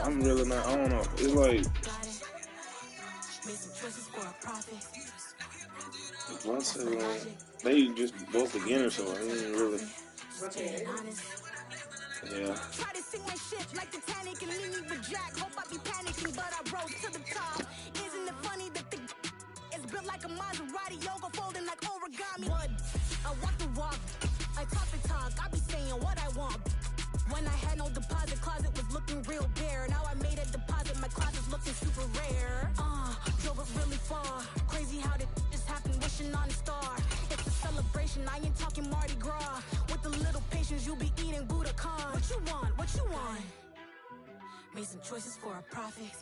I'm really not. I don't know. It's like once they just both beginners, so I ain't really. Yeah. Try to sing my shit like Titanic and leave me with Jack. Hope I be panicking, but I rose to the top. Isn't it funny that the is built like a Maserati, yoga folding like origami? What? I walk the walk, I talk the talk, I be saying what I want. When I had no deposit, closet was looking real bare. Now I made a deposit, my closet's looking super rare. Drove it really far. Crazy how did this happen, wishing on a star. It's a celebration, I ain't talking Mardi Gras. With a little patience, you'll be eating Budokan. What you want? What you want? Made some choices for a profit.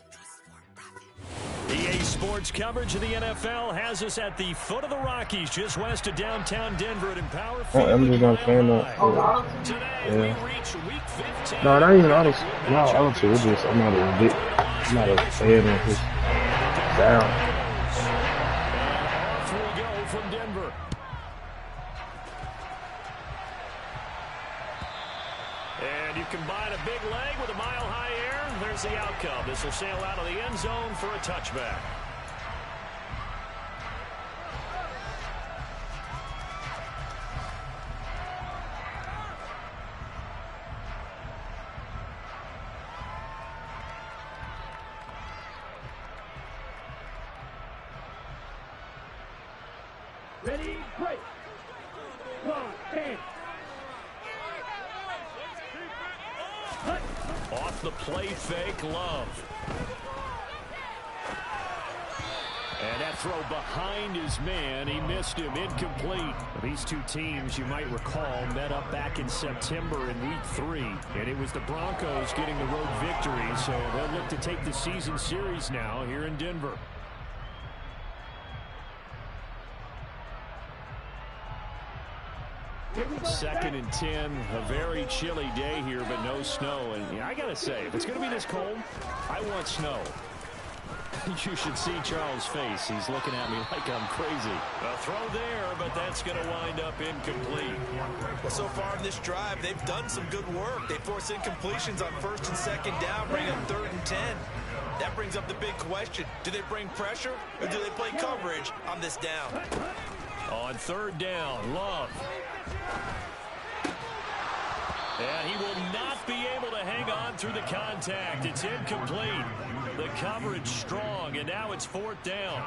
EA Sports coverage of the NFL has us at the foot of the Rockies, just west of downtown Denver at Empower Field. I'm just not saying that. Today we reach week 15. No, that ain't auto. No, auto. It's just I'm not a fan of his sound. Off we go from Denver. And you combine a big leg with a mile-high air. There's the outcome. This will sail out of the end zone for a touchback. Ready, break. 1, 10. Off the play fake, Love. And that throw behind his man. He missed him. Incomplete. These two teams, you might recall, met up back in September in week 3. And it was the Broncos getting the road victory. So they'll look to take the season series now here in Denver. Second and 10, a very chilly day here, but no snow. And yeah, I got to say, if it's going to be this cold, I want snow. You should see Charles' face. He's looking at me like I'm crazy. A throw there, but that's going to wind up incomplete. Well, so far in this drive, they've done some good work. They force incompletions on 1st and 2nd down, bring up 3rd and 10. That brings up the big question. Do they bring pressure, or do they play coverage on this down? On 3rd down, Love. And he will not be able to hang on through the contact. It's incomplete. The coverage strong, and now it's 4th down.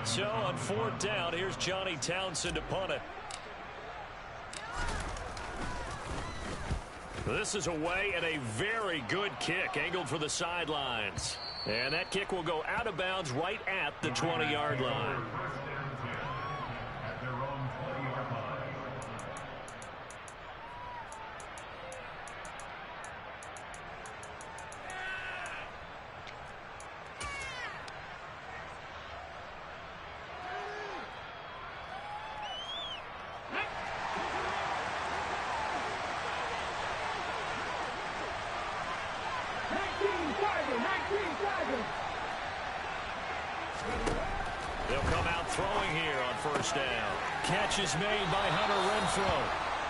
So on 4th down, here's Johnny Townsend to punt it. This is away and a very good kick, angled for the sidelines. And that kick will go out of bounds right at the 20-yard line. They'll come out throwing here on 1st down. Catch is made by Hunter Renfrow.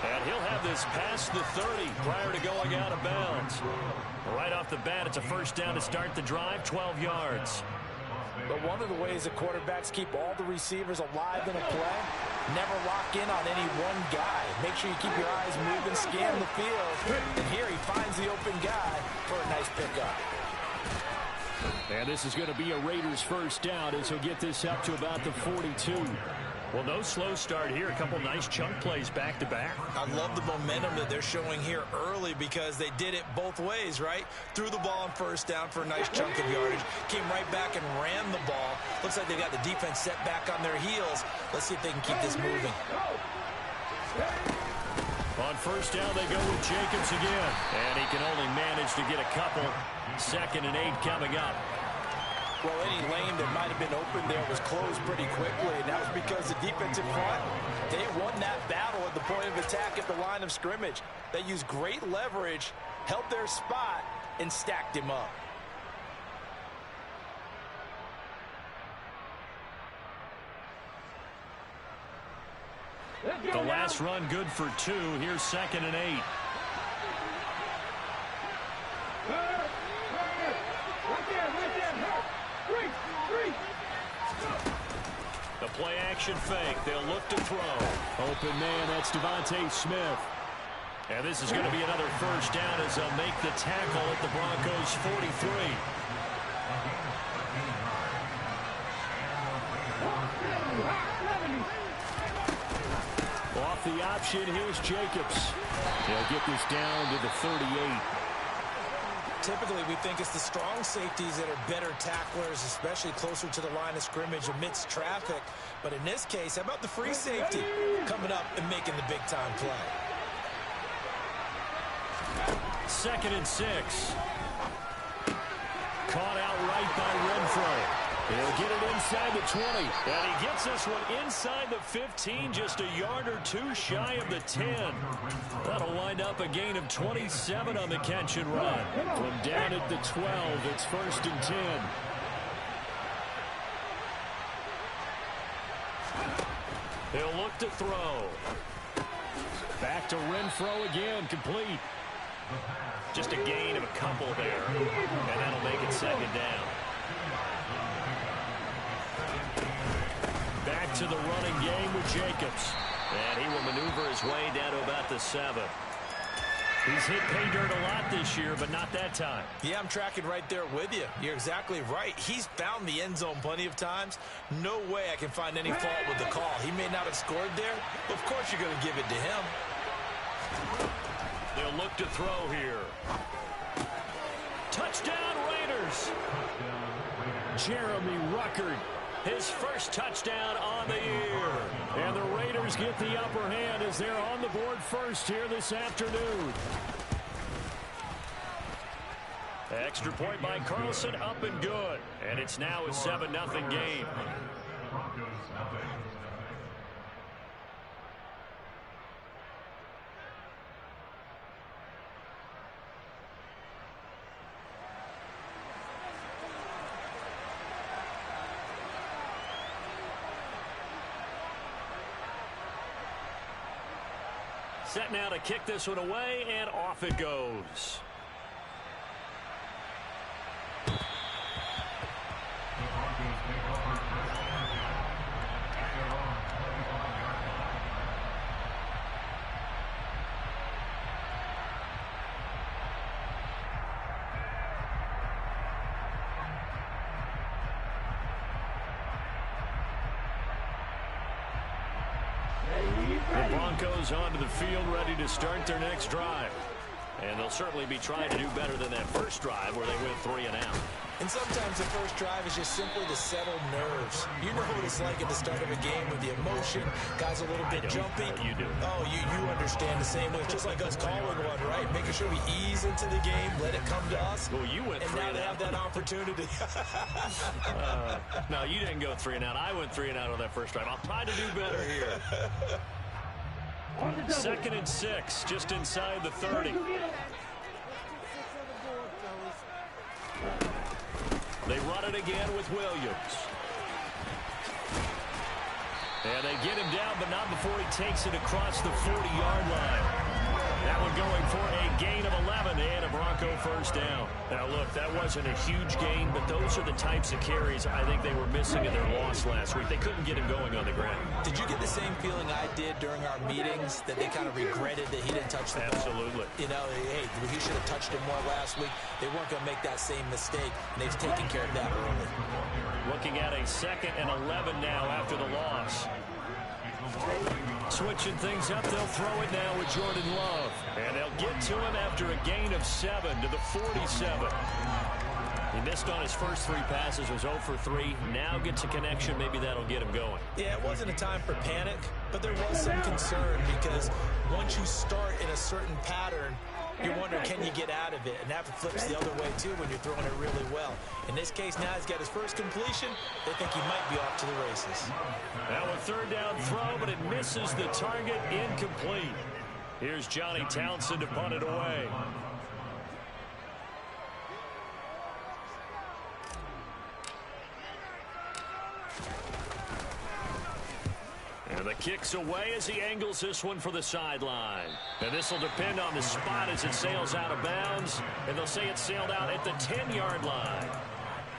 And he'll have this past the 30 prior to going out of bounds. Right off the bat, it's a 1st down to start the drive, 12 yards. But one of the ways that quarterbacks keep all the receivers alive in a play, never lock in on any one guy. Make sure you keep your eyes moving, scan the field. And here he finds the open guy for a nice pickup. And this is going to be a Raiders 1st down as he'll get this up to about the 42. Well, no slow start here. A couple nice chunk plays back-to-back. I love the momentum that they're showing here early because they did it both ways, right? Threw the ball on 1st down for a nice chunk of yardage. Came right back and ran the ball. Looks like they got the defense set back on their heels. Let's see if they can keep this moving. On 1st down, they go with Jacobs again. And he can only manage to get a couple. 2nd and 8 coming up. Well, any lane that might have been open there was closed pretty quickly, and that was because the defensive front, they won that battle at the point of attack at the line of scrimmage. They used great leverage, held their spot, and stacked him up. The last run good for 2. Here's 2nd and 8. The play action fake. They'll look to throw. Open man, that's Devontae Smith. And this is going to be another first down as they'll make the tackle at the Broncos' 43. Off the option, here's Jacobs. They'll get this down to the 38. Typically, we think it's the strong safeties that are better tacklers, especially closer to the line of scrimmage amidst traffic. But in this case, how about the free safety coming up and making the big-time play? 2nd and 6. Caught out right by Renfro. He'll get it inside the 20. And he gets this one inside the 15, just a yard or 2 shy of the 10. That'll wind up a gain of 27 on the catch and run. From down at the 12, it's 1st and 10. He'll look to throw. Back to Renfro again, complete. Just a gain of a couple there, and that'll make it 2nd down. Back to the running game with Jacobs. And he will maneuver his way down to about the 7. He's hit pay dirt a lot this year, but not that time. Yeah, I'm tracking right there with you. You're exactly right. He's found the end zone plenty of times. No way I can find any fault with the call. He may not have scored there, but of course you're going to give it to him. They'll look to throw here. Touchdown, Raiders. Jeremy Ruckert, his first touchdown on the year. And the Raiders get the upper hand as they're on the board first here this afternoon. Extra point by Carlson, up and good. And it's now a 7-0 game. Set now to kick this one away, and off it goes. The Broncos onto the field, ready to start their next drive. And they'll certainly be trying to do better than that first drive where they went 3 and out. And sometimes the first drive is just simply to settle nerves. You know what it's like at the start of a game with the emotion, guys a little bit jumpy. You do. Oh, you understand the same way. It's just like us calling one, right? Making sure we ease into the game, let it come to us. Well, you went 3 and out. And now they have that opportunity. No, you didn't go 3 and out. I went 3 and out on that first drive. I'll try to do better here. 2nd and 6, just inside the 30. They run it again with Williams. And they get him down, but not before he takes it across the 40-yard line. That one going for a gain of 11 and a Bronco first down. Now, look, that wasn't a huge gain, but those are the types of carries I think they were missing in their loss last week. They couldn't get him going on the ground. Did you get the same feeling I did during our meetings, that they kind of regretted that he didn't touch the ball? Absolutely. You know, hey, he should have touched it more last week. They weren't going to make that same mistake, and they've taken care of that early. Looking at a 2nd and 11 now after the loss. Switching things up, they'll throw it now with Jordan Love. And they'll get to him after a gain of 7 to the 47. He missed on his first 3 passes, was 0 for 3. Now gets a connection, maybe that'll get him going. Yeah, it wasn't a time for panic, but there was some concern because once you start in a certain pattern, you wonder, can you get out of it? And that flips the other way, too, when you're throwing it really well. In this case, now he's got his first completion. They think he might be off to the races. Now a 3rd down throw, but it misses the target, incomplete. Here's Johnny Townsend to punt it away. And the Kicks away as he angles this one for the sideline. And this will depend on the spot as it sails out of bounds. And they'll say it sailed out at the 10-yard line.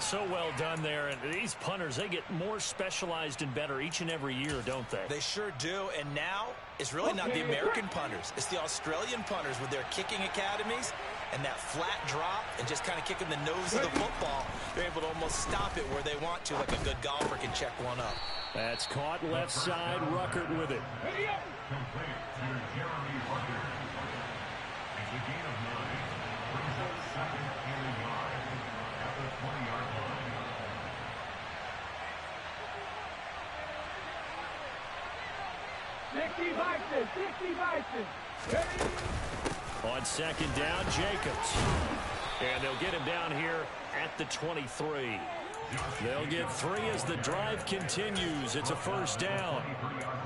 So well done there. And these punters, they get more specialized and better each and every year, don't they? They sure do. And now it's really not the American punters. It's the Australian punters with their kicking academies and that flat drop and just kind of kicking the nose of the football. They're able to almost stop it where they want to, like a good golfer can check one up. That's caught left side. Ruckert with it. Complete to Jeremy Ruckert. It's a gain of 9. Brings up second and 9 at the 20-yard line. Sixty Bison. On second down, Jacobs. And they'll get him down here at the 23. They'll get 3 as the drive continues. It's a first down.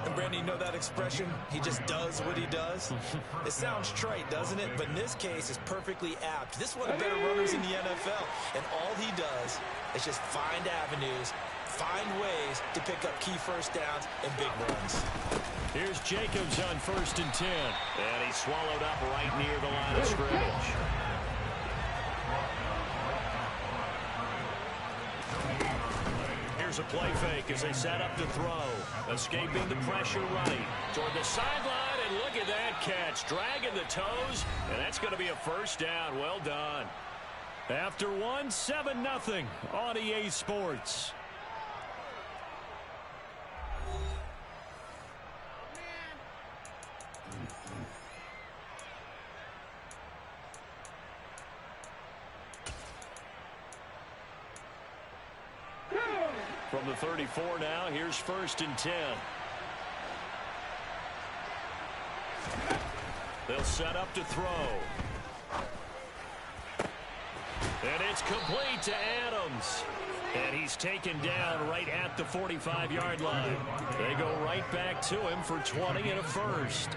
And Brandon, you know that expression? He just does what he does? It sounds trite, doesn't it? But in this case, it's perfectly apt. This is one of the better runners in the NFL. And all he does is just find avenues, find ways to pick up key first downs and big runs. Here's Jacobs on 1st and 10. And he's swallowed up right near the line of scrimmage. Here's a play fake as they set up to throw. Escaping the pressure right. Toward the sideline, and look at that catch. Dragging the toes, and that's going to be a first down. Well done. After 1, 7-0 on EA Sports. From the 34 now, here's 1st and 10. They'll set up to throw. And it's complete to Adams. And he's taken down right at the 45-yard line. They go right back to him for 20 and a first.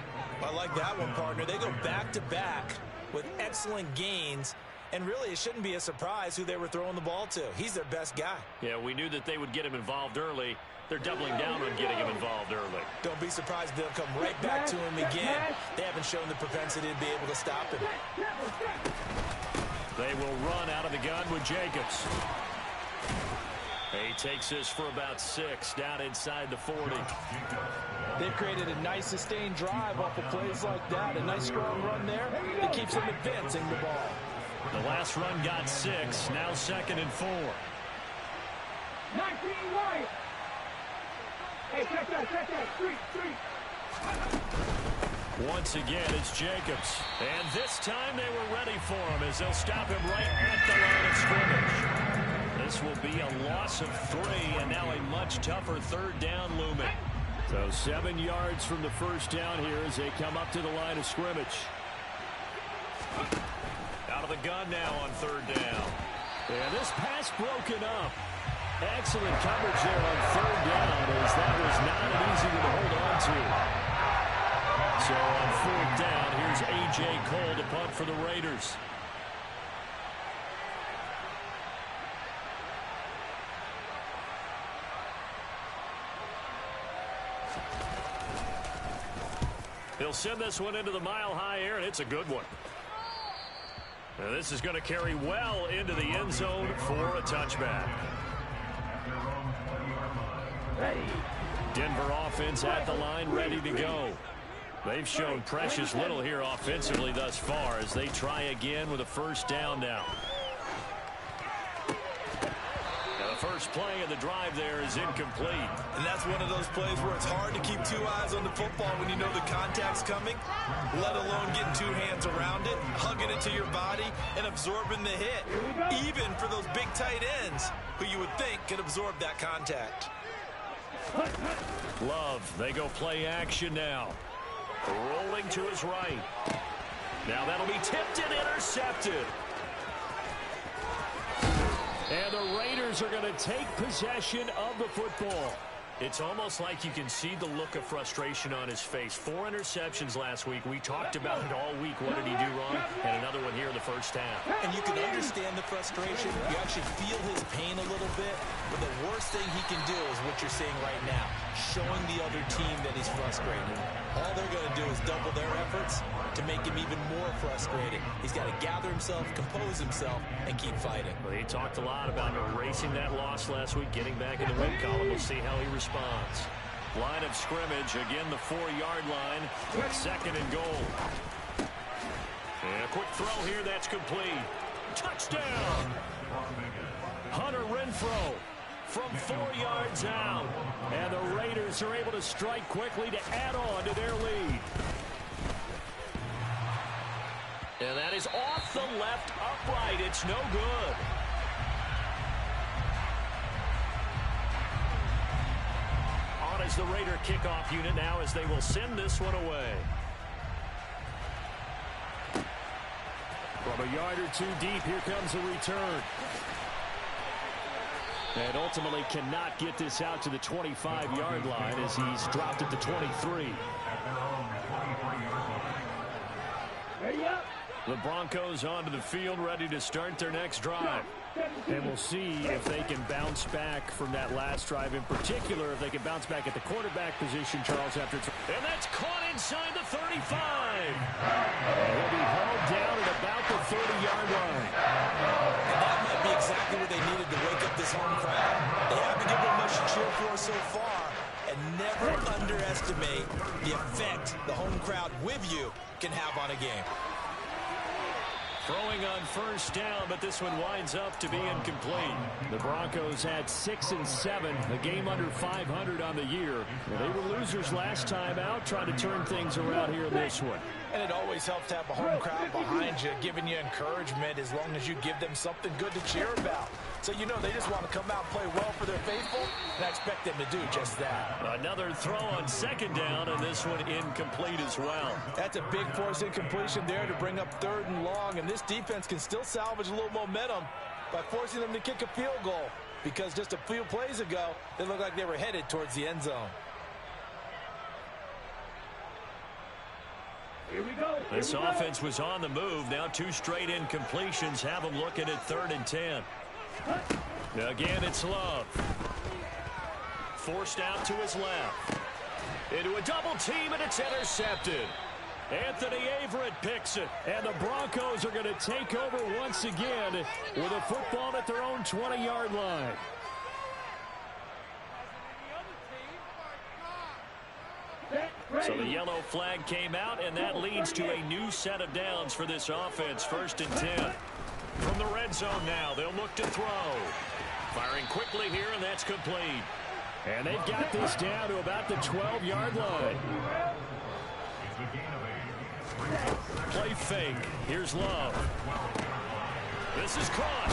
I like that one, partner. They go back-to-back with excellent gains. And really, it shouldn't be a surprise who they were throwing the ball to. He's their best guy. Yeah, we knew that they would get him involved early. They're doubling down on getting him involved early. Don't be surprised if they'll come right back to him again. They haven't shown the propensity to be able to stop him. They will run out of the gun with Jacobs. He takes this for about 6 down inside the 40. They've created a nice sustained drive off of plays like that. A nice strong run there. It keeps them advancing the ball. The last run got 6. Now 2nd and 4. 19 Wyatt. Hey, check that. Street. Once again, it's Jacobs. And this time they were ready for him as they'll stop him right at the line of scrimmage. This will be a loss of 3 and now a much tougher 3rd down looming. So 7 yards from the first down here as they come up to the line of scrimmage. Out of the gun now on 3rd down. And this pass broken up. Excellent coverage there on 3rd down as that was not an easy one to hold on to. So on 4th down, here's A.J. Cole to punt for the Raiders. He'll send this one into the mile-high air, and it's a good one. Now this is going to carry well into the end zone for a touchback. Denver offense at the line, ready to go. They've shown precious little here offensively thus far as they try again with a first down now. Now the first play of the drive there is incomplete. And that's one of those plays where it's hard to keep 2 eyes on the football when you know the contact's coming, let alone getting 2 hands around it, hugging it to your body, and absorbing the hit. Even for those big tight ends who you would think could absorb that contact. Love, they go play action now. Rolling to his right. Now that'll be tipped and intercepted. And the Raiders are going to take possession of the football. It's almost like you can see the look of frustration on his face. 4 interceptions last week. We talked about it all week. What did he do wrong? And another one here in the first half. And you can understand the frustration. You actually feel his pain a little bit. But the worst thing he can do is what you're seeing right now, showing the other team that he's frustrated. All they're going to do is double their efforts to make him even more frustrated. He's got to gather himself, compose himself, and keep fighting. Well, he talked a lot about erasing that loss last week, getting back in the win column. We'll see how he responds. Line of scrimmage, again the 4-yard line, 2nd and goal. And a quick throw here, that's complete. Touchdown! Hunter Renfrow from 4 yards out. And the Raiders are able to strike quickly to add on to their lead. And that is off the left upright. It's no good. On is the Raider kickoff unit now as they will send this one away. From a yard or two deep, here comes a return. And ultimately cannot get this out to the 25-yard line as he's dropped at the 23. The Broncos onto the field, ready to start their next drive. And we'll see if they can bounce back from that last drive. In particular, if they can bounce back at the quarterback position, Charles, after it's... And that's caught inside the 35. And he'll be held down at about the 30-yard line. And that might be exactly what they needed to wake up this home crowd. They haven't given them much to cheer for so far. And never underestimate the effect the home crowd with you can have on a game. Throwing on first down, but this one winds up to be incomplete. The Broncos had 6 and 7, a game under 500 on the year. They were losers last time out, trying to turn things around here in this one. And it always helps to have a home crowd behind you, giving you encouragement as long as you give them something good to cheer about. So you know they just want to come out and play well for their faithful, and I expect them to do just that. Another throw on second down, and this one incomplete as well. That's a big force incompletion there to bring up 3rd and long, and this defense can still salvage a little momentum by forcing them to kick a field goal, because just a few plays ago, they looked like they were headed towards the end zone. Here we go. This offense was on the move. Now 2 straight incompletions have them looking at 3rd and 10. Again, it's Love. Forced out to his left. Into a double team, and it's intercepted. Anthony Averett picks it, and the Broncos are going to take over once again with a football at their own 20-yard line. So the yellow flag came out, and that leads to a new set of downs for this offense. 1st and 10. From the red zone now, they'll look to throw. Firing quickly here, and that's complete. And they've got this down to about the 12-yard line. Play fake. Here's Love. This is caught.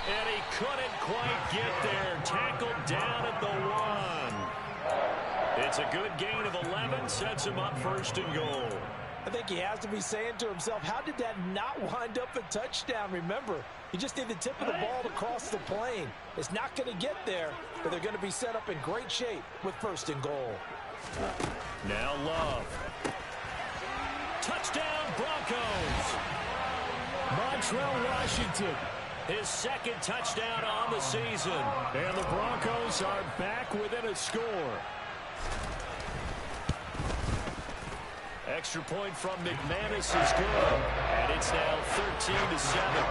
And he couldn't quite get there. Tackled down at the 1. It's a good gain of 11. Sets him up 1st and goal. I think he has to be saying to himself, how did that not wind up a touchdown? Remember, he just need the tip of the ball to cross the plane. It's not going to get there, but they're going to be set up in great shape with 1st and goal. Now Love. Touchdown, Broncos. Montrell Washington, his 2nd touchdown on the season. And the Broncos are back within a score. Extra point from McManus is good. And it's now 13-7.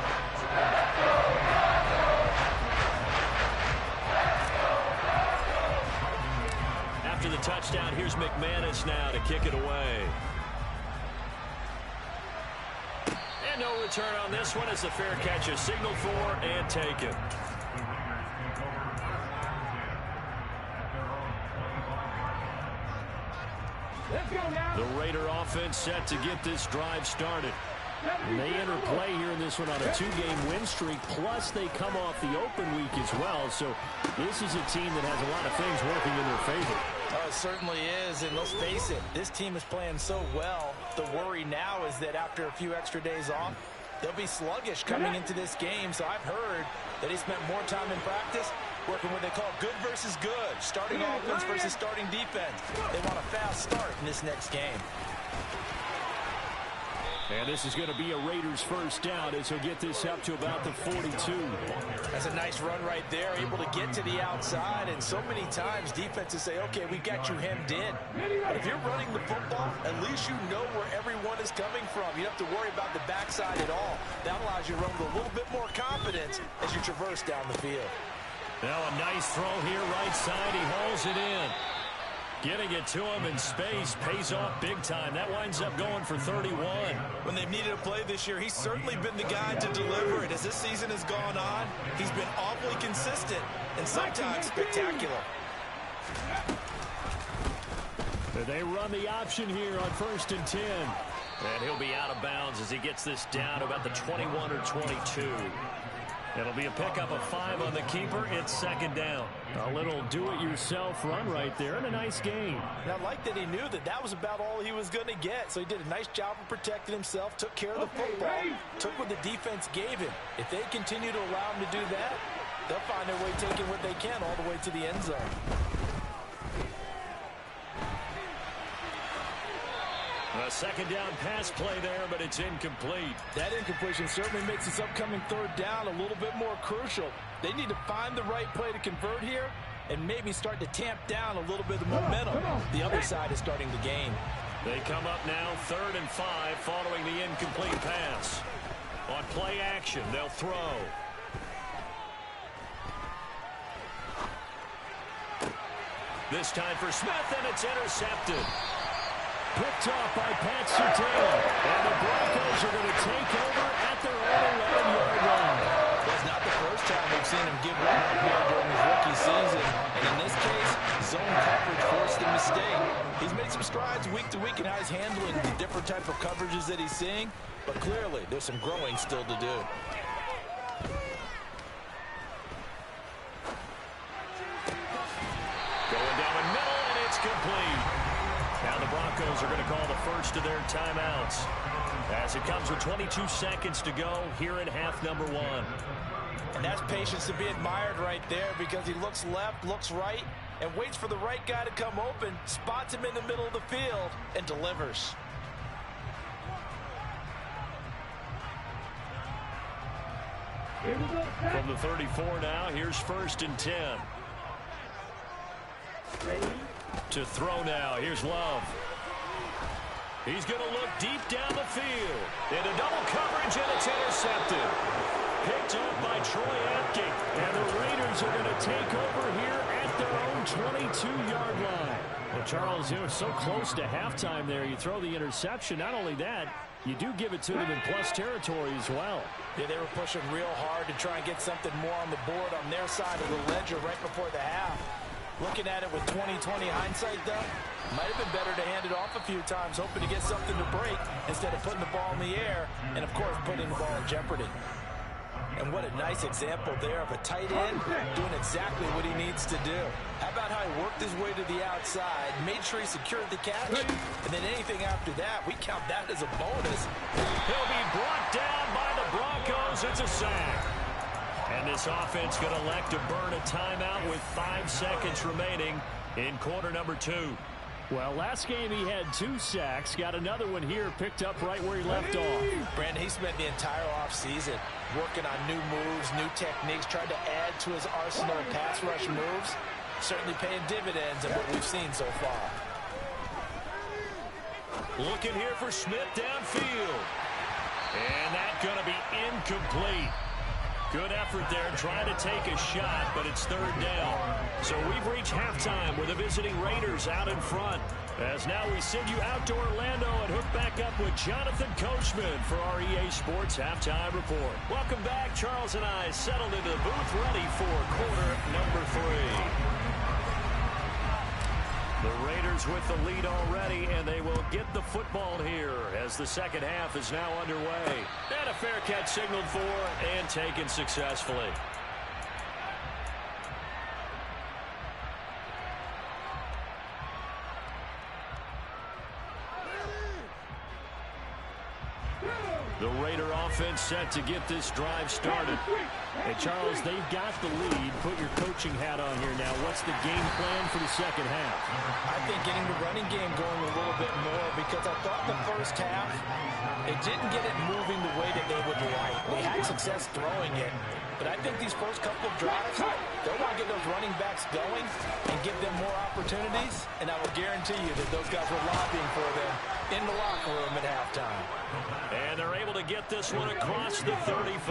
After the touchdown, here's McManus now to kick it away. And no return on this one as the fair catch is signaled for and taken. The Raider offense set to get this drive started. And they enter play here in this one on a 2-game win streak, plus they come off the open week as well. So this is a team that has a lot of things working in their favor. Oh, it certainly is, and let's face it, this team is playing so well. The worry now is that after a few extra days off, they'll be sluggish coming into this game. So I've heard that he spent more time in practice working what they call good versus good, starting offense versus starting defense. They want a fast start in this next game. And this is going to be a Raiders first down as he'll get this up to about the 42. That's a nice run right there, able to get to the outside. And so many times defenses say, okay, we got you hemmed in. But if you're running the football, at least you know where everyone is coming from. You don't have to worry about the backside at all. That allows you to run with a little bit more confidence as you traverse down the field. Now a nice throw here right side. He hauls it in. Getting it to him in space pays off big time. That winds up going for 31. When they've needed a play this year, he's certainly been the guy to deliver it. As this season has gone on, he's been awfully consistent and sometimes spectacular. They run the option here on 1st and 10. And he'll be out of bounds as he gets this down about the 21 or 22. It'll be a pickup of 5 on the keeper. It's 2nd down. A little do-it-yourself run right there and a nice gain. And I like that he knew that that was about all he was going to get. So he did a nice job of protecting himself, took care of the football, took what the defense gave him. If they continue to allow him to do that, they'll find their way taking what they can all the way to the end zone. A 2nd down pass play there, but it's incomplete. That incompletion certainly makes this upcoming 3rd down a little bit more crucial. They need to find the right play to convert here and maybe start to tamp down a little bit of momentum. The other side is starting to gain. They come up now 3rd and 5 following the incomplete pass. On play action, they'll throw. This time for Smith, and it's intercepted. Picked off by Pat Surtain. And the Broncos are going to take over at their own 11-yard line. It's not the first time we've seen him give one up here during his rookie season. And in this case, zone coverage forced the mistake. He's made some strides week to week in how he's handling the different type of coverages that he's seeing. But clearly, there's some growing still to do. Going down the middle, and it's complete. Now the Broncos are going to call the first of their timeouts as it comes with 22 seconds to go here in half number 1. And that's patience to be admired right there because he looks left, looks right, and waits for the right guy to come open, spots him in the middle of the field, and delivers. From the 34 now, here's 1st and 10. To throw now. Here's Love. He's going to look deep down the field. Into double coverage, and it's intercepted. Picked up by Troy Apke. And the Raiders are going to take over here at their own 22-yard line. Well, Charles, it was so close to halftime there. You throw the interception. Not only that, you do give it to them in plus territory as well. Yeah, they were pushing real hard to try and get something more on the board on their side of the ledger right before the half. Looking at it with 20/20 hindsight, though, might have been better to hand it off a few times, hoping to get something to break instead of putting the ball in the air and, of course, putting the ball in jeopardy. And what a nice example there of a tight end doing exactly what he needs to do. How about how he worked his way to the outside, made sure he secured the catch, and then anything after that, we count that as a bonus. He'll be brought down by the Broncos. It's a sack. And this offense going to elect to burn a timeout with 5 seconds remaining in quarter number 2. Well, last game he had 2 sacks. Got another one here, picked up right where he left off. Brandon, he spent the entire offseason working on new moves, new techniques, tried to add to his arsenal of pass rush moves. Certainly paying dividends in what we've seen so far. Looking here for Smith downfield. And that's going to be incomplete. Good effort there trying to take a shot, but it's 3rd down. So we've reached halftime with the visiting Raiders out in front. As now we send you out to Orlando and hook back up with Jonathan Coachman for our EA Sports Halftime Report. Welcome back. Charles and I settled into the booth ready for quarter number 3. The Raiders with the lead already, and they will get the football here as the second half is now underway. And a fair catch signaled for and taken successfully. The Raider offense set to get this drive started. And Charles, they've got the lead. Put your coaching hat on here now. What's the game plan for the second half? I think getting the running game going a little bit more, because I thought the first half, it didn't get it moving the way that they would like. They had success throwing it. But I think these first couple of drives, they'll want to get those running backs going and give them more opportunities. And I will guarantee you that those guys were lobbying for them in the locker room at halftime. And they're able to get this one across the 35.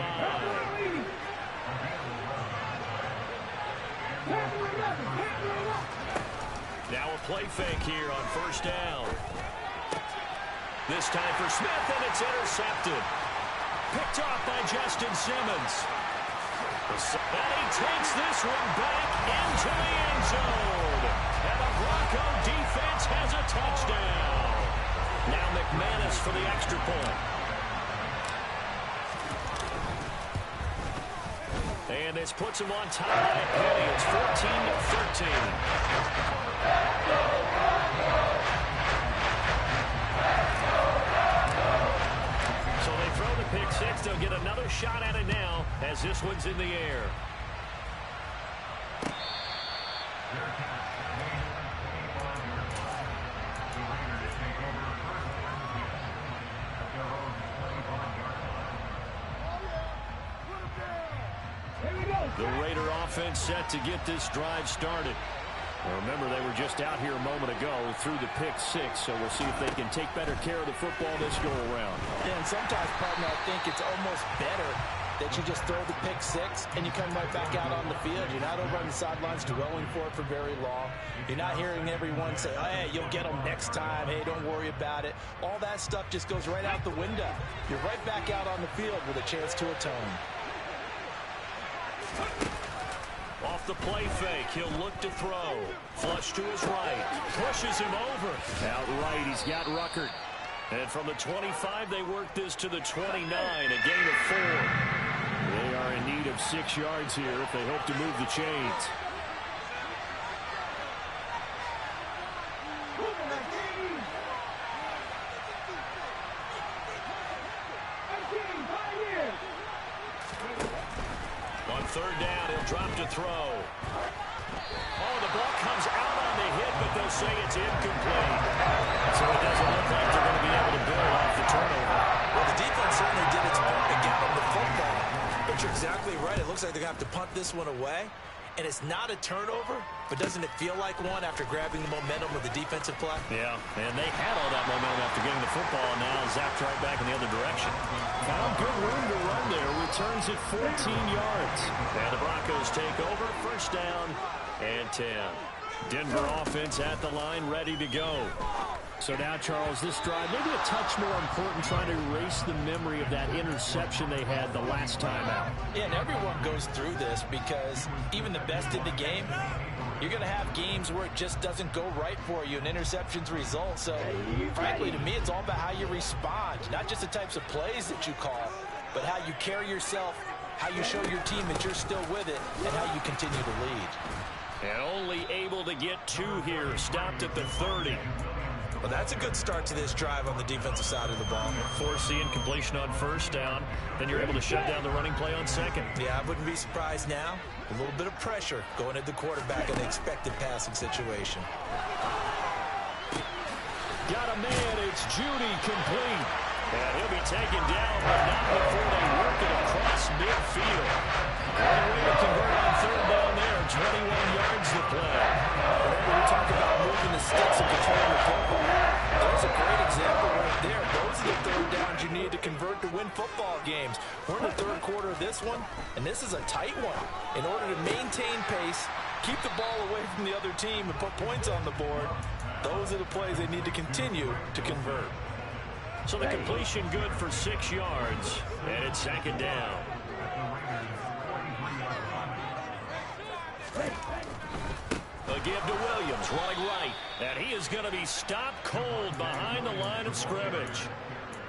Now a play fake here on first down. This time for Smith, and it's intercepted. Picked off by Justin Simmons. And he takes this one back into the end zone. And the Bronco defense has a touchdown. Now McManus for the extra point. And this puts him on top by a penny. It's 14-13. So they throw the pick six. They'll get another shot at it now as this one's in the air. The Raider offense set to get this drive started. Well, remember, they were just out here a moment ago through the pick six, so we'll see if they can take better care of the football this go-around. Yeah, and sometimes, partner, I think it's almost better that you just throw the pick six and you come right back out on the field. You're not over on the sidelines dwelling for it for very long. You're not hearing everyone say, oh, hey, you'll get them next time. Hey, don't worry about it. All that stuff just goes right out the window. You're right back out on the field with a chance to atone. Off the play fake, he'll look to throw. Flush to his right. Pushes him over. Out right, he's got Ruckert. And from the 25, they work this to the 29, a gain of 4. They are in need of 6 yards here if they hope to move the chains. On third down, he'll drop to throw. Oh, the ball comes out on the hit, but they'll say it's incomplete. So it doesn't look like they're going to be able to build off the turnover. Well, the defense certainly did its part to get them the football. But you're exactly right. It looks like they're going to have to punt this one away. And it's not a turnover, but doesn't it feel like one after grabbing the momentum with the defensive play? Yeah, and they had all that momentum after getting the football, and now zapped right back in the other direction. Found good room to run there. Returns it 14 yards. And the Broncos take over. First down and 10. Denver offense at the line, ready to go. So now, Charles, this drive maybe a touch more important, trying to erase the memory of that interception they had the last time out. Yeah, and everyone goes through this because even the best in the game, you're going to have games where it just doesn't go right for you and interceptions result. So, frankly, to me, it's all about how you respond, not just the types of plays that you call, but how you carry yourself, how you show your team that you're still with it, and how you continue to lead. And only able to get 2 here, stopped at the 30. Well, that's a good start to this drive on the defensive side of the ball. Force the incompletion on first down. Then you're able to shut down the running play on second. Yeah, I wouldn't be surprised now. A little bit of pressure going at the quarterback in the expected passing situation. Got a man. It's Judy complete. And he'll be taken down, but not before they work it across midfield. One way to convert on third down there. 21 yards to play. Whenever we talk about moving the sticks and controlling the football, there's a great example right there. Those are the third downs you need to convert to win football games. We're in the third quarter of this one, and this is a tight one. In order to maintain pace, keep the ball away from the other team, and put points on the board, those are the plays they need to continue to convert. So the completion good for 6 yards, and it's second down. A give to Williams, running right, and he is going to be stopped cold behind the line of scrimmage.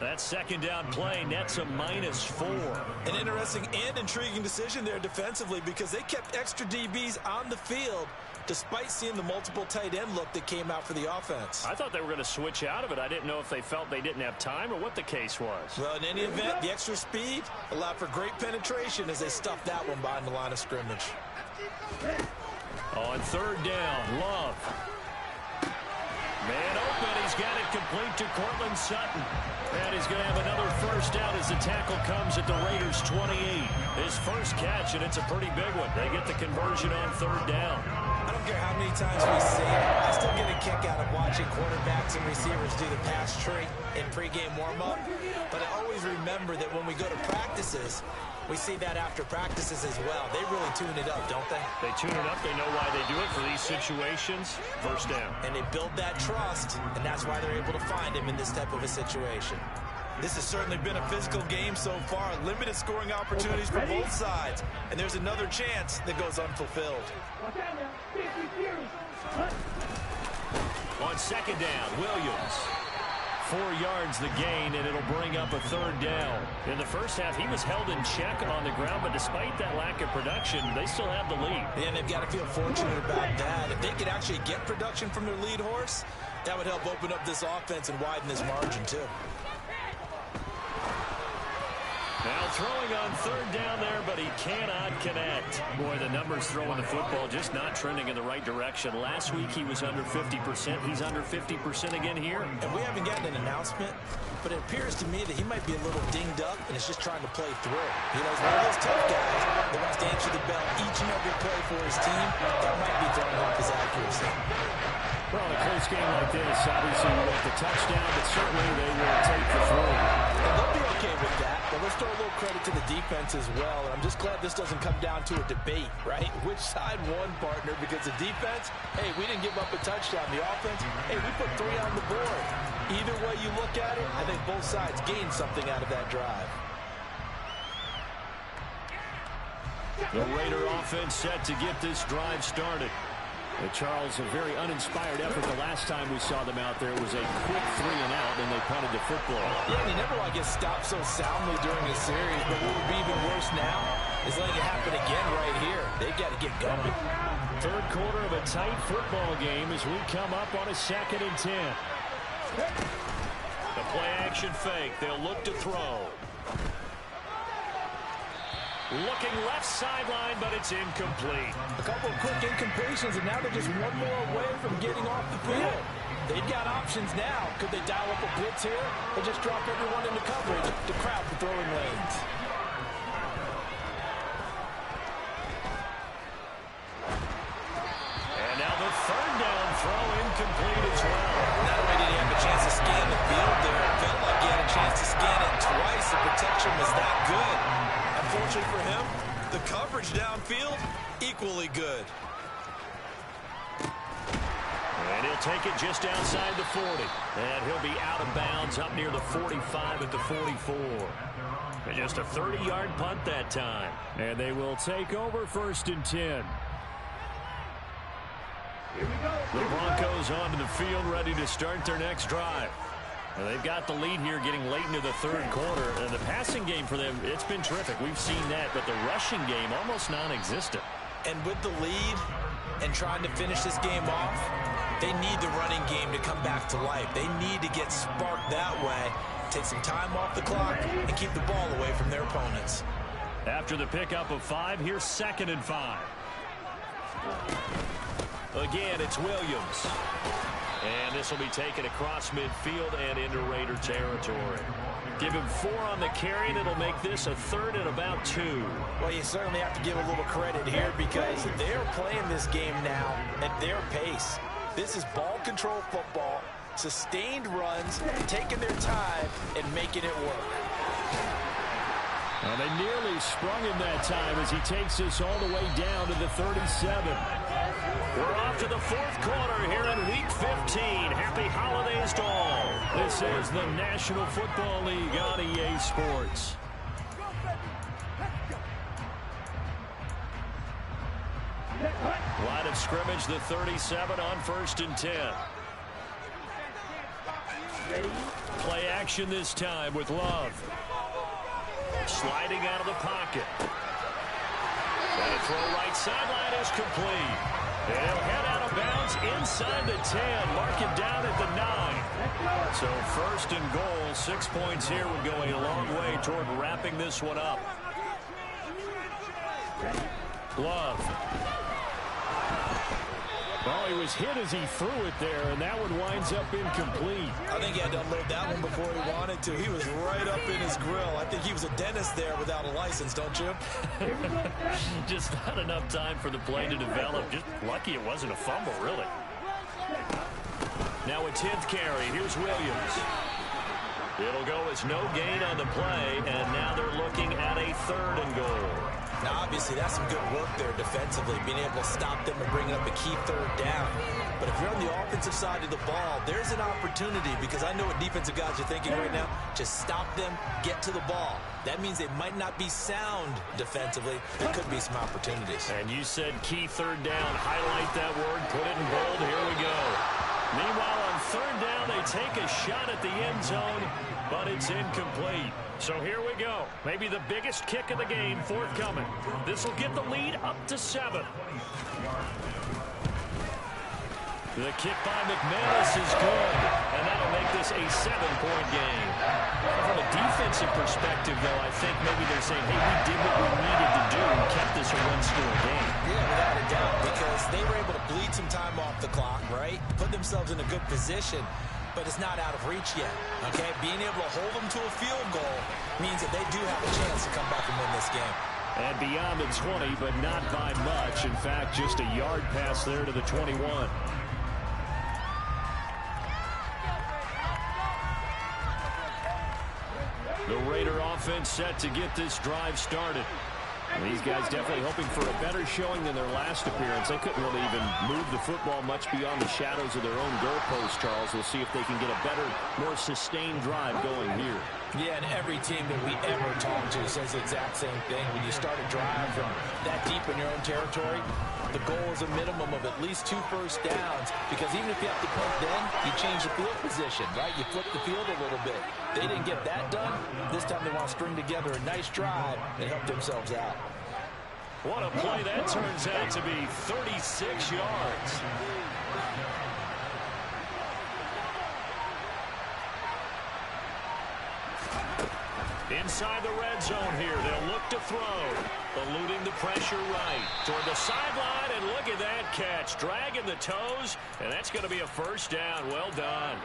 That second down play nets a -4. An interesting and intriguing decision there defensively because they kept extra DBs on the field despite seeing the multiple tight end look that came out for the offense. I thought they were going to switch out of it. I didn't know if they felt they didn't have time or what the case was. Well, in any event, the extra speed allowed for great penetration as they stuffed that one behind the line of scrimmage. On third down, Love. Man open, he's got it complete to Cortland Sutton. And he's going to have another first down as the tackle comes at the Raiders' 28. His first catch, and it's a pretty big one. They get the conversion on third down. I don't care how many times we see it. I still get a kick out of watching quarterbacks and receivers do the pass tree in pregame warm-up. But I always remember that when we go to practices, we see that after practices as well. They really tune it up, don't they? They tune it up. They know why they do it for these situations. First down. And they build that trust, and that's why they're able to find him in this type of a situation. This has certainly been a physical game so far. Limited scoring opportunities for both sides. And there's another chance that goes unfulfilled. On second down, Williams. 4 yards the gain, and it'll bring up a third down. In the first half, he was held in check on the ground, but despite that lack of production, they still have the lead. And they've got to feel fortunate about that. If they could actually get production from their lead horse, that would help open up this offense and widen this margin, too. Now throwing on third down there, but he cannot connect. Boy, the numbers throwing the football just not trending in the right direction. Last week he was under 50%. He's under 50% again here. And we haven't gotten an announcement, but it appears to me that he might be a little dinged up and is just trying to play through. You know, he's one of those tough guys that wants to answer the bell each and every play for his team. That might be throwing off his accuracy. Well, in a close game like this, obviously you want the touchdown, but certainly they will take the throw. And they'll be okay with that, but let's throw a little credit to the defense as well. And I'm just glad this doesn't come down to a debate, right? Which side won, partner? Because the defense, hey, we didn't give up a touchdown. The offense, hey, we put 3 on the board. Either way you look at it, I think both sides gained something out of that drive. The Raider offense set to get this drive started. Charles, a very uninspired effort the last time we saw them out there. It was a quick 3 and out, and they punted the football. Yeah, and he never like gets stopped so soundly during the series, but what would be even worse now is letting it happen again right here. They've got to get going. Third quarter of a tight football game as we come up on a 2nd and 10. The play action fake. They'll look to throw. Looking left sideline, but it's incomplete. A couple of quick incompletions, and now they're just one more away from getting off the field. They've got options now. Could they dial up a blitz here or just drop everyone into coverage to crowd the throwing lanes? And now the third down throw incomplete as well. Not only did he have a chance to scan the field there, it felt like he had a chance to scan it twice. The protection was that good. Unfortunately for him, the coverage downfield, equally good. And he'll take it just outside the 40. And he'll be out of bounds up near the 45 at the 44. And just a 30-yard punt that time. And they will take over 1st and 10. The Broncos onto the field ready to start their next drive. They've got the lead here getting late into the third quarter. And the passing game for them, it's been terrific. We've seen that, but the rushing game almost non-existent. And with the lead and trying to finish this game off, they need the running game to come back to life. They need to get sparked that way, take some time off the clock, and keep the ball away from their opponents. After the pickup of 5, here's 2nd and 5. Again, it's Williams. And this will be taken across midfield and into Raider territory. Give him 4 on the carry, and it'll make this a 3rd and about 2. Well, you certainly have to give a little credit here because they're playing this game now at their pace. This is ball control football, sustained runs, taking their time and making it work. And they nearly sprung him that time as he takes this all the way down to the 37. We're off to the 4th quarter here in Week 15. Happy holidays to all. This is the National Football League on EA Sports. Line of scrimmage, the 37 on 1st and 10. Play action this time with Love. Sliding out of the pocket. And a throw right sideline is complete. And he'll head out of bounds inside the 10. Mark him down at the 9. So first and goal, 6 points here would go a long way toward wrapping this one up. Glove. Well, he was hit as he threw it there, and that one winds up incomplete. I think he had to unload that one before he wanted to. He was right up in his grill. I think he was a dentist there without a license, don't you? Just not enough time for the play to develop. Just lucky it wasn't a fumble, really. Now a 10th carry. Here's Williams. It'll go as no gain on the play, and now they're looking at a 3rd and goal. Now, obviously, that's some good work there defensively, being able to stop them and bring up a key 3rd down. But if you're on the offensive side of the ball, there's an opportunity, because I know what defensive guys are thinking right now. Just stop them, get to the ball. That means they might not be sound defensively. There could be some opportunities. And you said key 3rd down. Highlight that word. Put it in bold. Here we go. Meanwhile, on 3rd down, they take a shot at the end zone, but it's incomplete. So here we go. Maybe the biggest kick of the game forthcoming. This will get the lead up to 7. The kick by McManus is good, and that'll make this a 7-point game. From a defensive perspective, though, I think maybe they're saying, hey, we did what we needed to do and kept this a one-score game. Yeah, without a doubt, because they were able to bleed some time off the clock, right? Put themselves in a good position, but it's not out of reach yet, okay? Being able to hold them to a field goal means that they do have a chance to come back and win this game. And beyond the 20, but not by much. In fact, just a yard pass there to the 21. The Raider offense set to get this drive started. And these guys definitely hoping for a better showing than their last appearance. They couldn't really even move the football much beyond the shadows of their own goalpost, Charles. We'll see if they can get a better, more sustained drive going here. Yeah, and every team that we ever talk to says the exact same thing. When you start a drive from that deep in your own territory, the goal is a minimum of at least 2 first downs, because even if you have to punt then, you change the field position, right? You flip the field a little bit. They didn't get that done. This time they want to string together a nice drive and help themselves out. What a play that turns out to be. 36 yards. Inside the red zone here. They'll look to throw. Eluding the pressure right. Toward the sideline, and look at that catch. Dragging the toes, and that's going to be a first down. Well done.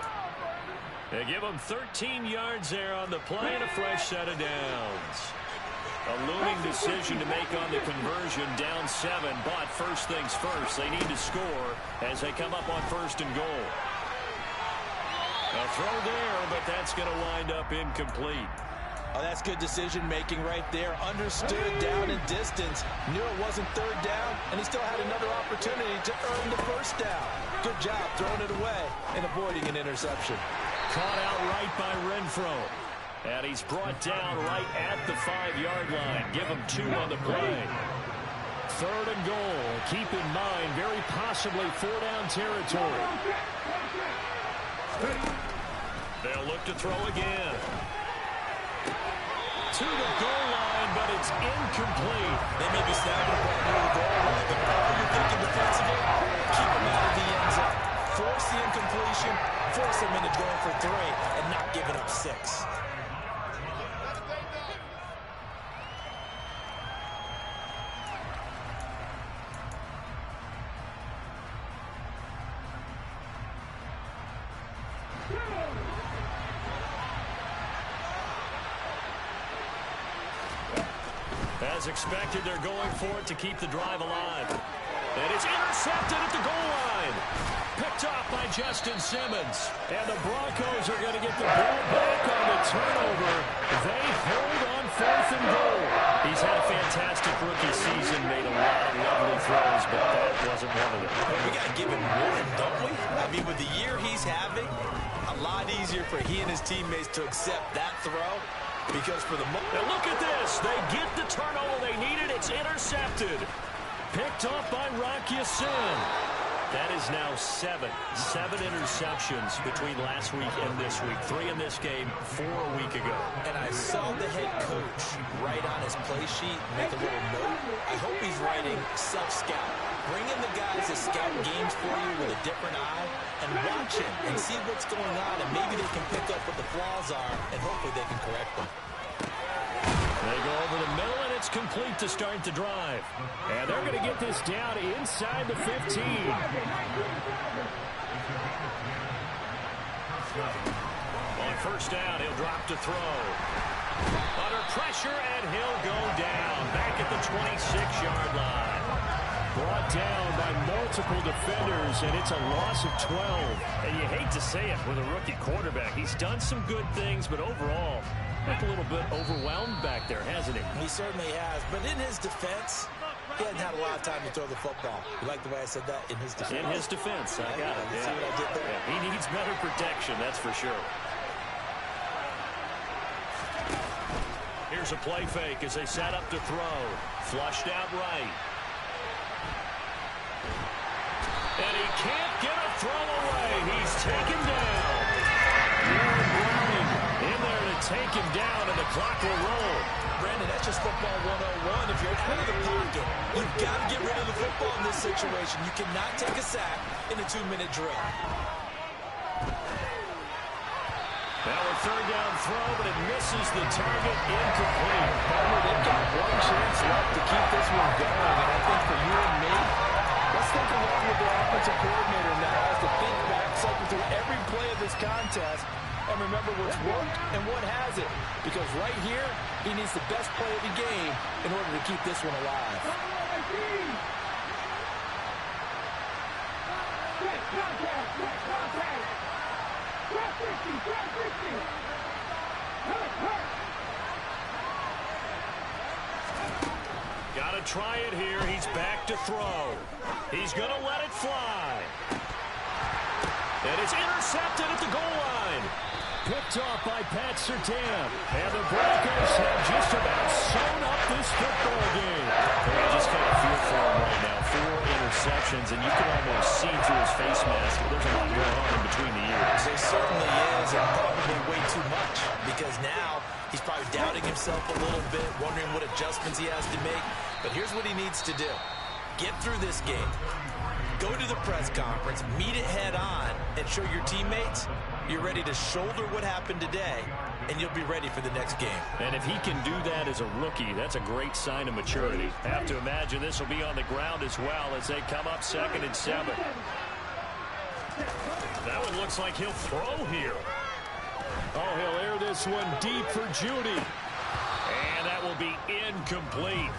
They give them 13 yards there on the play and a fresh set of downs. A looming decision to make on the conversion, down 7, but first things first, they need to score as they come up on 1st and goal. A throw there, but that's going to wind up incomplete. Oh, that's good decision-making right there. Understood down and distance. Knew it wasn't 3rd down, and he still had another opportunity to earn the first down. Good job throwing it away and avoiding an interception. Caught out right by Renfro. And he's brought down right at the 5-yard line. Give him 2 on the play. 3rd and goal. Keep in mind, very possibly 4-down territory. They'll look to throw again. To the goal line, but it's incomplete. They may be snapping the ball near the goal line, but all you're thinking defensively, keep them out of the end zone. Force the incompletion, force them into going for 3, and not giving up 6. As expected, they're going for it to keep the drive alive. And it's intercepted at the goal line. Picked off by Justin Simmons. And the Broncos are going to get the ball back on the turnover. They hold on 4th and goal. He's had a fantastic rookie season, made a lot of lovely throws, but that wasn't one of them. We got to give him one, don't we? I mean, with the year he's having, a lot easier for he and his teammates to accept that throw. Because for the moment... Now look at this. They get the turnover they needed. It's intercepted. Picked off by Rocky Sin. That is now 7 interceptions between last week and this week. 3 in this game, 4 a week ago. And I saw the head coach write on his play sheet, make a little note. I hope he's writing self-scout. Bring in the guys that scout games for you with a different eye and watch him and see what's going on, and maybe they can pick up what the flaws are, and hopefully they can correct them. They go over the middle, and it's complete to start the drive. And they're going to get this down inside the 15. On first down, he'll drop to throw. Under pressure, and he'll go down back at the 26-yard line. Brought down by multiple defenders, and it's a loss of 12. And you hate to say it with a rookie quarterback. He's done some good things, but overall, a little bit overwhelmed back there, hasn't he? He certainly has. But in his defense, he hasn't had a lot of time to throw the football. You like the way I said that? In his defense. In his defense. I got it. See what I did there? Yeah, he needs better protection, that's for sure. Here's a play fake as they set up to throw. Flushed out right. And he can't get a throw away. He's taken down. Browning in there to take him down, and the clock will roll. Brandon, that's just football 101. If you're out of the pocket, you've got to get rid of the football in this situation. You cannot take a sack in a 2-minute drill. Now a third down throw, but it misses the target, incomplete. They've got one chance left to keep this one going, and I think for you and me, let's think along with the offensive coordinator now as to think back, cycle through every play of this contest, and remember what's worked and what hasn't. Because right here, he needs the best play of the game in order to keep this one alive. Got to try it here. He's back to throw. He's going to let it fly. And it's intercepted at the goal line. Picked off by Pat Surtain. And the Broncos have just about sewn up this football game. And I just kind of feel for him right now. 4 interceptions, and you can almost see through his face mask. There's a lot going on in between the ears. There certainly is, and probably way too much, because now he's probably doubting himself a little bit, wondering what adjustments he has to make. But here's what he needs to do. Get through this game. Go to the press conference, meet it head on, and show your teammates you're ready to shoulder what happened today, and you'll be ready for the next game. And if he can do that as a rookie, that's a great sign of maturity. Have to imagine this will be on the ground as well as they come up 2nd and 7. That one looks like he'll throw here. Oh, he'll air this one deep for Judy. And that will be incomplete.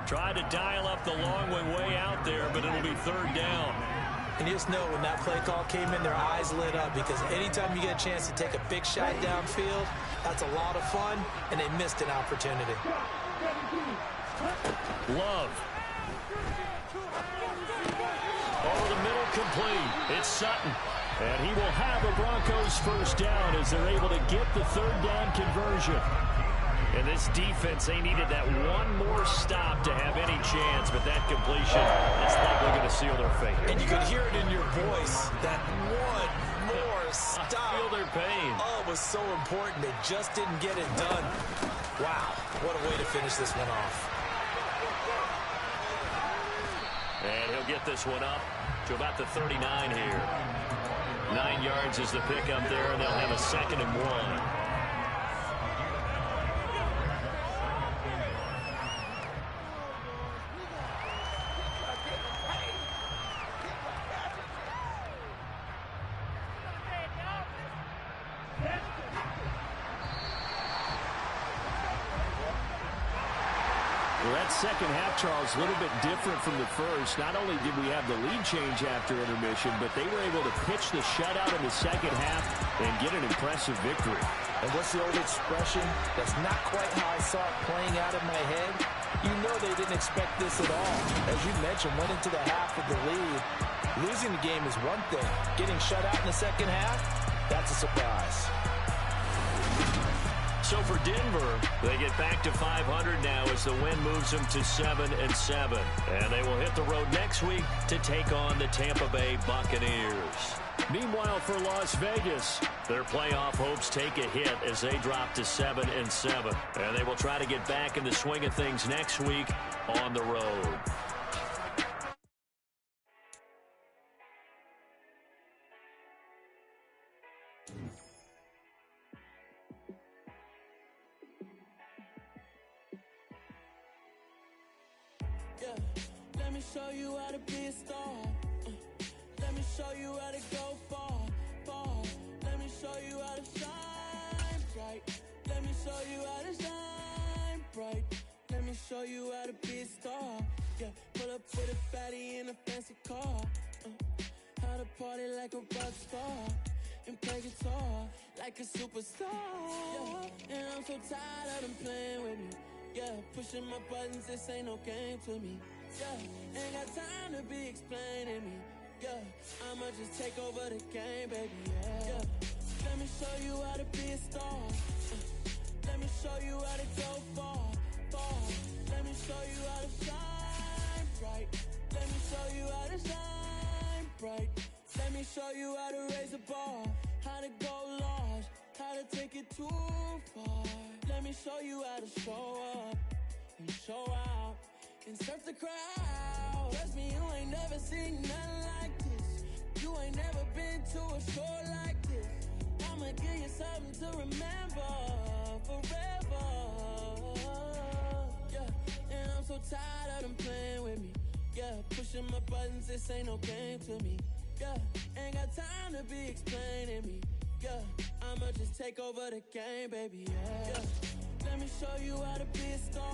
Tried to dial up the long one way out there, but it'll be 3rd down. And you just know when that play call came in, their eyes lit up, because anytime you get a chance to take a big shot downfield, that's a lot of fun, and they missed an opportunity. Love. Over the middle, complete. It's Sutton. And he will have a Broncos first down as they're able to get the 3rd down conversion. And this defense, they needed that one more stop to have any chance, but that completion is likely going to seal their fate. And you could hear it in your voice, that one more stop. I feel their pain. Oh, it was so important. They just didn't get it done. Wow, what a way to finish this one off. And he'll get this one up to about the 39 here. 9 yards is the pickup there, and they'll have a 2nd and 1. Well, that second half, Charles, a little bit different from the first. Not only did we have the lead change after intermission, but they were able to pitch the shutout in the second half and get an impressive victory. And what's the old expression? That's not quite how I saw it playing out in my head. You know they didn't expect this at all. As you mentioned, went into the half with the lead. Losing the game is one thing. Getting shut out in the second half, that's a surprise. So for Denver, they get back to 500 now as the win moves them to 7 and 7. And they will hit the road next week to take on the Tampa Bay Buccaneers. Meanwhile, for Las Vegas, their playoff hopes take a hit as they drop to 7 and 7. And they will try to get back in the swing of things next week on the road. show you how to be a star. Let me show you how to go far, far. Let me show you how to shine bright. Let me show you how to shine bright. Let me show you how to be a star. Yeah, pull up with a fatty in a fancy car. How to party like a rock star and play guitar like a superstar. Yeah, and I'm so tired of them playing with me. Yeah, pushing my buttons, this ain't no game to me. Yeah, ain't got time to be explaining me. Yeah, I'ma just take over the game, baby. Yeah, let me show you how to be a star. Let me show you how to go far, far. Let me show you how to shine bright. Let me show you how to shine bright. Let me show you how to raise the bar, how to go large, how to take it too far. Let me show you how to show up and show out and surf the crowd. Trust me, you ain't never seen nothing like this. You ain't never been to a show like this. I'ma give you something to remember forever. Yeah, and I'm so tired of them playing with me. Yeah, pushing my buttons, this ain't no game to me. Yeah, ain't got time to be explaining me. Yeah, I'ma just take over the game, baby. Yeah, let me show you how to be a star.